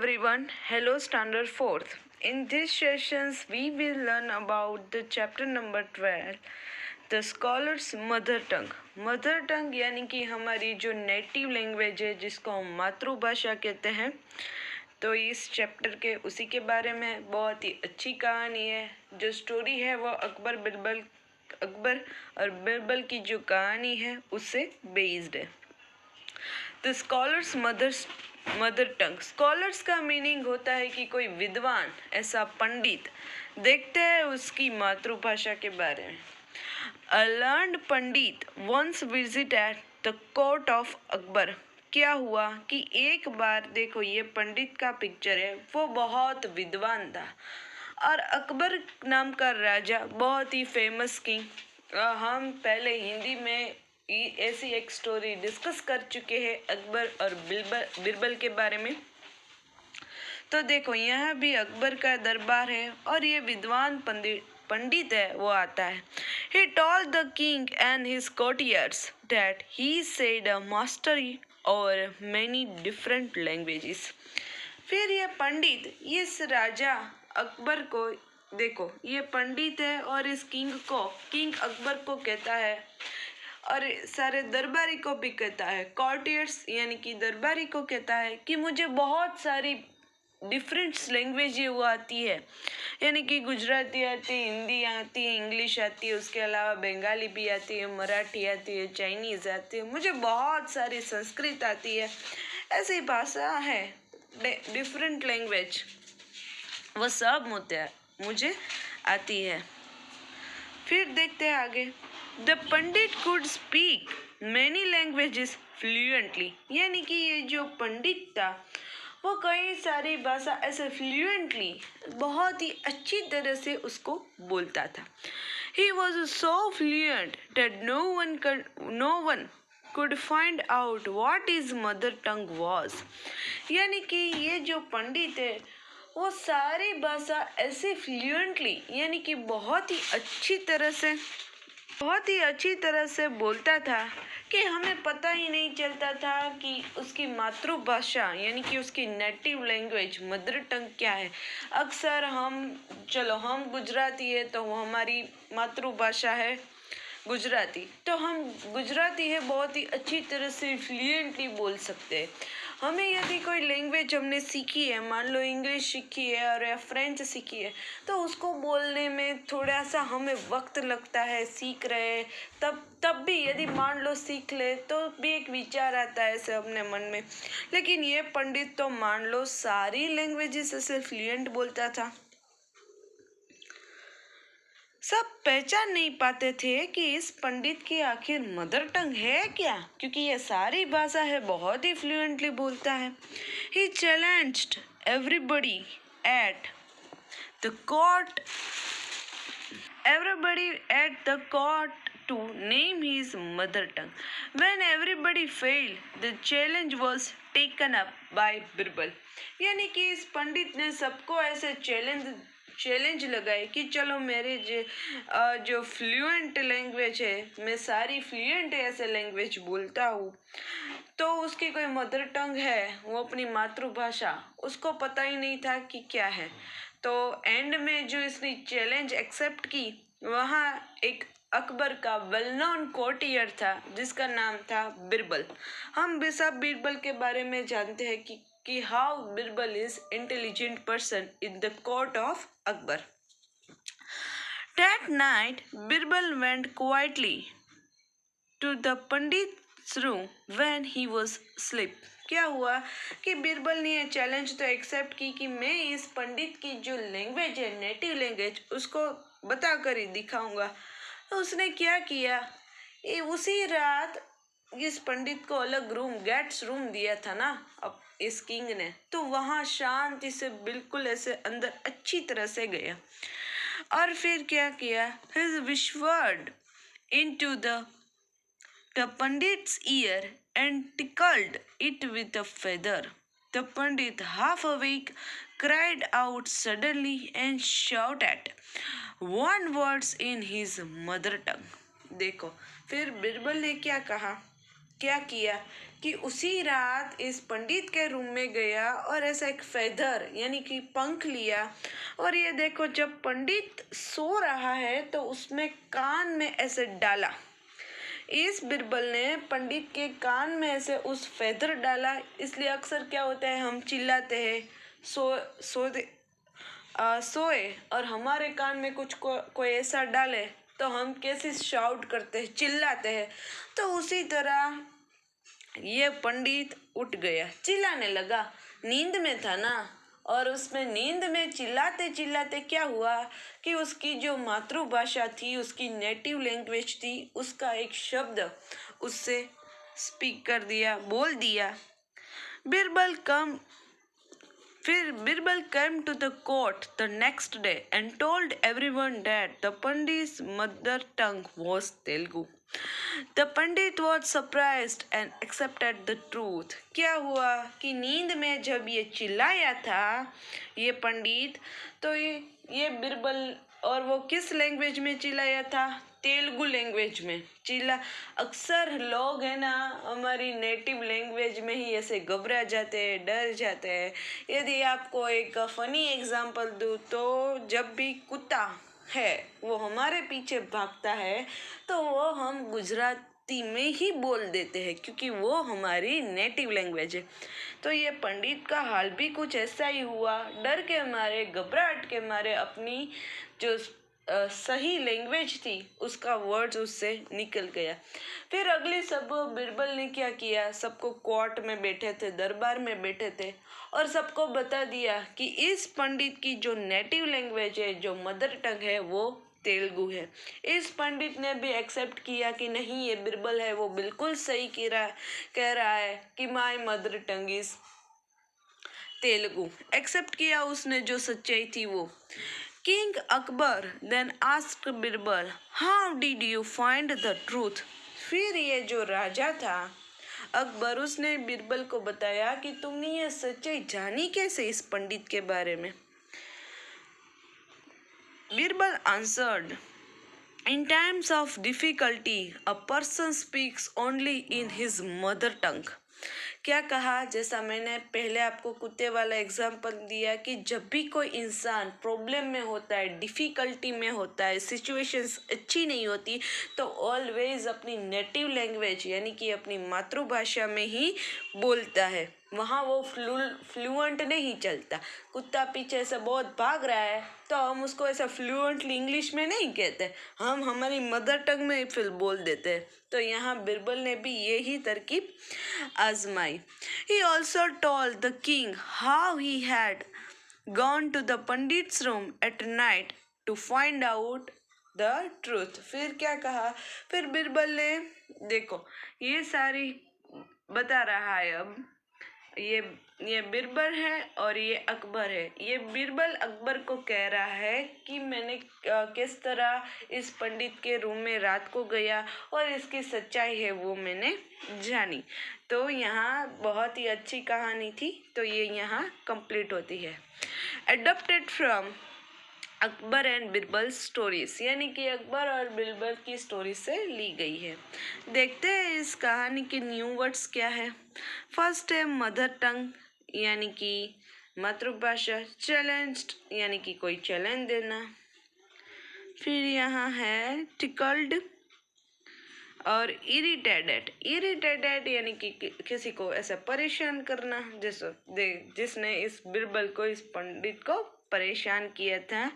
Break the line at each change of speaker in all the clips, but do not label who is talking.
everyone, hello standard 4th. In these sessions we will learn about the chapter number 12, the scholar's mother tongue. Mother tongue यानी कि हमारी जो native language है जिसको हम मातृभाषा कहते हैं। तो इस चैप्टर के उसी के बारे में बहुत ही अच्छी कहानी है। जो स्टोरी है वो अकबर और बिरबल की जो कहानी है उससे बेस्ड है। The scholars mother tongue. Scholars का मीनिंग होता है कि कोई विद्वान, ऐसा पंडित देखते हैं उसकी मातृभाषा के बारे में। A learned pandit once visited the court of Akbar. क्या हुआ कि एक बार देखो, ये पंडित का पिक्चर है, वो बहुत विद्वान था और अकबर नाम का राजा बहुत ही फेमस किंग। हम पहले हिंदी में ऐसी एक स्टोरी डिस्कस कर चुके हैं अकबर और बिरबल के बारे में। तो देखो, यहाँ भी अकबर का दरबार है और ये विद्वान पंडित है, वो आता है। He told the king and his courtiers that he said a mastery over many different languages. फिर ये पंडित इस राजा अकबर को, देखो ये पंडित है और इस किंग अकबर को कहता है और सारे दरबारी को भी कहता है, कॉर्टियर्स यानी कि दरबारी को कहता है कि मुझे बहुत सारी डिफरेंट लैंग्वेज वो आती है, यानी कि गुजराती आती है, हिंदी आती है, इंग्लिश आती है, उसके अलावा बंगाली भी आती है, मराठी आती है, चाइनीज़ आती है, मुझे बहुत सारी संस्कृत आती है। ऐसी भाषा है, डिफरेंट लैंग्वेज, वो सब मुझे आती है। फिर देखते हैं आगे। The Pandit could speak many languages fluently, यानी कि ये जो पंडित था वो कई सारी भाषा ऐसे फ्लुएंटली, बहुत ही अच्छी तरह से उसको बोलता था। He was so fluent that no one could find out what is mother tongue was, यानी कि ये जो पंडित है वो सारी भाषा ऐसे फ्लुएंटली, यानी कि बहुत ही अच्छी तरह से बोलता था कि हमें पता ही नहीं चलता था कि उसकी मातृभाषा यानी कि उसकी नेटिव लैंग्वेज मदर टंग क्या है। अक्सर हम गुजराती है तो वो हमारी मातृभाषा है गुजराती, तो हम गुजराती है बहुत ही अच्छी तरह से फ्लुएंटली बोल सकते हैं। हमें यदि कोई लैंग्वेज हमने सीखी है, मान लो इंग्लिश सीखी है और या फ्रेंच सीखी है, तो उसको बोलने में थोड़ा सा हमें वक्त लगता है, सीख रहे तब भी यदि मान लो सीख ले तो भी एक विचार आता है ऐसे अपने मन में। लेकिन ये पंडित तो मान लो सारी लैंग्वेजेस ऐसे फ्लुएंट बोलता था। सब पहचान नहीं पाते थे कि इस पंडित की आखिर मदर टंग है क्या, क्योंकि ये सारी भाषा है बहुत ही फ्लुएंटली बोलता है। He challenged everybody at the court to name his mother tongue. When everybody failed, the challenge was taken up by Birbal, यानी कि इस पंडित ने सबको ऐसे चैलेंज लगाए कि चलो मेरे जो फ्लुएंट लैंग्वेज है, मैं सारी फ्लुएंट ऐसे लैंग्वेज बोलता हूँ, तो उसकी कोई मदर टंग है, वो अपनी मातृभाषा, उसको पता ही नहीं था कि क्या है। तो एंड में जो इसने चैलेंज एक्सेप्ट की, वहाँ एक अकबर का वेल नोन कोर्टियर था जिसका नाम था बिरबल। हम भी सब बिरबल के बारे में जानते हैं कि how Birbal is intelligent person in the court of Akbar. That night Birbal went quietly to the पंडित's room when he was asleep. क्या हुआ कि बिरबल ने ये चैलेंज तो एक्सेप्ट की कि मैं इस पंडित की जो लैंग्वेज है, नेटिव लैंग्वेज, उसको बता कर ही दिखाऊंगा। तो उसने क्या किया, उसी रात इस पंडित को अलग गेट्स रूम दिया था ना अब इस किंग ने, तो वहाँ शांति से बिल्कुल ऐसे अंदर अच्छी तरह से गया और फिर क्या किया, his whispered into the pandit's ear and tickled it with a feather. The pandit, half awake, cried out suddenly and shouted one words in his mother tongue. देखो फिर बिरबल ने क्या किया कि उसी रात इस पंडित के रूम में गया और ऐसा एक फेदर यानी कि पंख लिया और ये देखो जब पंडित सो रहा है तो उसमें कान में ऐसे डाला। इस बिरबल ने पंडित के कान में ऐसे उस फेदर डाला। इसलिए अक्सर क्या होता है, हम चिल्लाते हैं सोए और हमारे कान में कुछ कोई ऐसा डाले तो हम कैसे शाउट करते हैं, चिल्लाते हैं। तो उसी तरह ये पंडित उठ गया, चिल्लाने लगा, नींद में था ना। और उसमें नींद में चिल्लाते चिल्लाते क्या हुआ कि उसकी जो मातृभाषा थी, उसकी नेटिव लैंग्वेज थी, उसका एक शब्द उससे स्पीक कर दिया, बोल दिया। बिरबल कम फिर Birbal came to the court the next day and told everyone that the Pandit's mother tongue was Telugu. The Pandit was surprised and accepted the truth. क्या हुआ कि नींद में जब ये चिल्लाया था ये पंडित, तो ये बिरबल, और वो किस लैंग्वेज में चिल्लाया था, तेलुगु लैंग्वेज में चिल्ला। अक्सर लोग है ना हमारी नेटिव लैंग्वेज में ही ऐसे घबरा जाते हैं, डर जाते हैं। यदि आपको एक फनी एग्जांपल दूँ तो जब भी कुत्ता है वो हमारे पीछे भागता है तो वो हम गुजराती में ही बोल देते हैं क्योंकि वो हमारी नेटिव लैंग्वेज है। तो ये पंडित का हाल भी कुछ ऐसा ही हुआ, डर के मारे, घबराहट के मारे अपनी जो सही लैंग्वेज थी उसका वर्ड्स उससे निकल गया। फिर अगली सब बिरबल ने क्या किया, सबको कोर्ट में बैठे थे, दरबार में बैठे थे और सबको बता दिया कि इस पंडित की जो नेटिव लैंग्वेज है, जो मदर टंग है, वो तेलुगु है। इस पंडित ने भी एक्सेप्ट किया कि नहीं, ये बिरबल है वो बिल्कुल सही कह रहा है कि my mother tongue is Telugu. Except किया उसने जो सच्चाई थी वो। King Akbar then asked Birbal, "How did you find the truth?" फिर ये जो राजा था अकबर, उसने बिरबल को बताया कि तुमने ये सच्चाई जानी कैसे इस पंडित के बारे में। Birbal answered, "In times of difficulty, a person speaks only in his mother tongue." क्या कहा, जैसा मैंने पहले आपको कुत्ते वाला एग्जाम्पल दिया कि जब भी कोई इंसान प्रॉब्लम में होता है, डिफ़िकल्टी में होता है, सिचुएशंस अच्छी नहीं होती, तो ऑलवेज अपनी नेटिव लैंग्वेज यानी कि अपनी मातृभाषा में ही बोलता है। वहाँ वो फ्लुएंट नहीं चलता। कुत्ता पीछे से बहुत भाग रहा है तो हम उसको ऐसा फ्लुएंटली इंग्लिश में नहीं कहते, हम हमारी मदर टंग में फिर बोल देते हैं। तो यहाँ बिरबल ने भी यही तरकीब आजमाई। He also told the king how he had gone to the pandit's room at night to find out the truth. फिर क्या कहा, फिर बिरबल ने देखो ये सारी बता रहा है। अब ये बिरबल है और ये अकबर है। ये बिरबल अकबर को कह रहा है कि मैंने किस तरह इस पंडित के रूम में रात को गया और इसकी सच्चाई है वो मैंने जानी। तो यहाँ बहुत ही अच्छी कहानी थी, तो ये यहाँ कंप्लीट होती है। Adopted from Akbar and Birbal stories, यानी कि अकबर और बिरबल की स्टोरी से ली गई है। देखते हैं इस कहानी के न्यू वर्ड्स क्या है। फर्स्ट है मदर टंग यानी कि मातृभाषा, चैलेंज्ड यानी कि कोई चैलेंज देना। फिर यहाँ है टिकल्ड और इरिटेटेड यानी कि किसी को ऐसा परेशान करना, जिसने इस बिरबल को, इस पंडित को परेशान किया था,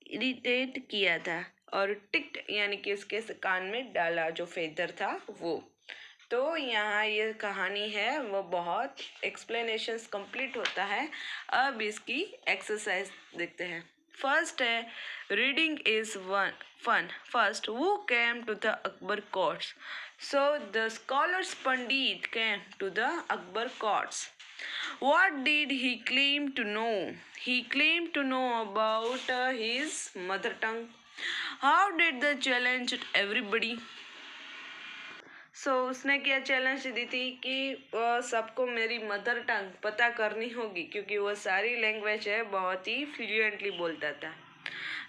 इरिटेट किया था। और टिक्ड यानी कि उसके कान में डाला जो फेदर था वो। तो यहाँ ये कहानी है वो बहुत एक्सप्लेनेशंस कंप्लीट होता है। अब इसकी एक्सरसाइज देखते हैं। फर्स्ट है reading is fun. First, who came to the Akbar courts? So the scholars Pandit came to the Akbar courts. What did he claim to know? He claimed to know about his mother tongue. How did they challenge everybody? So उसने क्या challenge दी थी कि सबको मेरी mother tongue पता करनी होगी क्योंकि वो सारी लैंग्वेज है बहुत ही फ्लुएंटली बोलता था।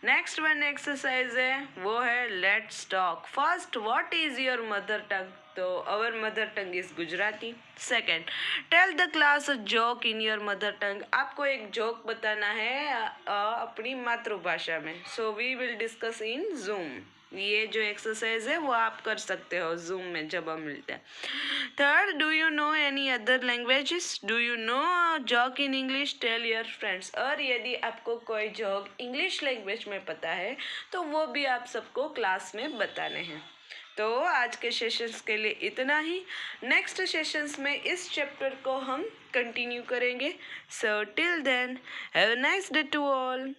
नेक्स्ट वन एक्सरसाइज है वो है let's talk. First, what is your mother tongue? तो our mother tongue is Gujarati. Second, tell the class a joke in your mother tongue. आपको एक जोक बताना है अपनी मातृभाषा में। So we will discuss in Zoom. ये जो एक्सरसाइज है वो आप कर सकते हो जूम में जब हम मिलते हैं। Third, do you know any other languages? Do you know joke in English? Tell your friends. और यदि आपको कोई जोक इंग्लिश लैंग्वेज में पता है तो वो भी आप सबको क्लास में बताने हैं। तो आज के सेशंस के लिए इतना ही। नेक्स्ट सेशंस में इस चैप्टर को हम कंटिन्यू करेंगे। So till then, have a nice day to all.